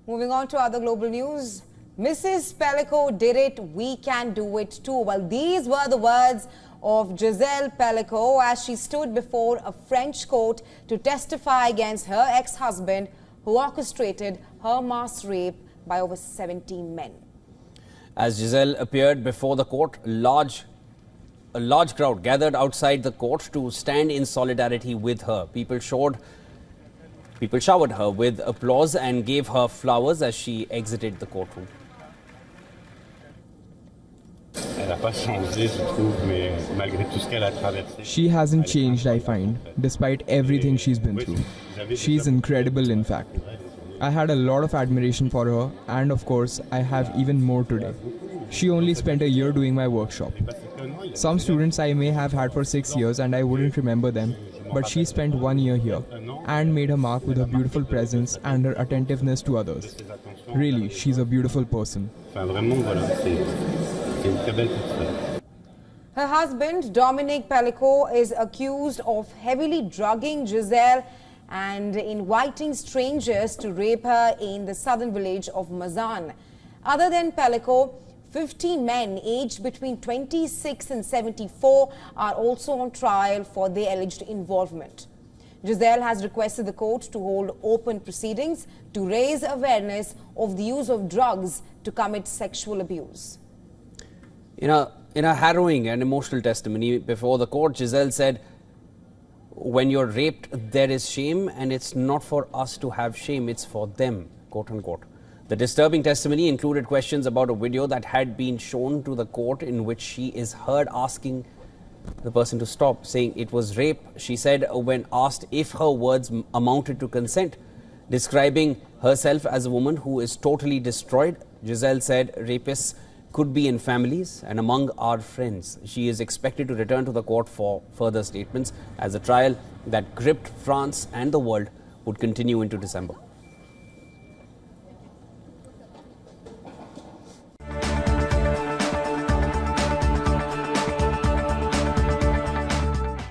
Moving on to other global news. Mrs. Pelicot did it, we can do it too. Well, these were the words of Gisele Pelicot as she stood before a French court to testify against her ex-husband who orchestrated her mass rape by over 70 men. As Gisele appeared before the court, a large crowd gathered outside the court to stand in solidarity with her. People showered her with applause and gave her flowers as she exited the courtroom. She hasn't changed, I find, despite everything she's been through. She's incredible, in fact. I had a lot of admiration for her, and of course, I have even more today. She only spent a year doing my workshop. Some students I may have had for 6 years and I wouldn't remember them, but she spent 1 year here and made her mark with her beautiful presence and her attentiveness to others. Really, she's a beautiful person. Her husband, Dominique Pelicot, is accused of heavily drugging Gisele and inviting strangers to rape her in the southern village of Mazan. Other than Pelicot, 15 men aged between 26 and 74 are also on trial for their alleged involvement. Gisele has requested the court to hold open proceedings to raise awareness of the use of drugs to commit sexual abuse. In a harrowing and emotional testimony before the court, Gisele said, "When you're raped, there is shame, and it's not for us to have shame, it's for them," quote unquote. The disturbing testimony included questions about a video that had been shown to the court in which she is heard asking the person to stop, saying it was rape. She said when asked if her words amounted to consent, describing herself as a woman who is totally destroyed. Gisele said rapists could be in families and among our friends. She is expected to return to the court for further statements as the trial that gripped France and the world would continue into December.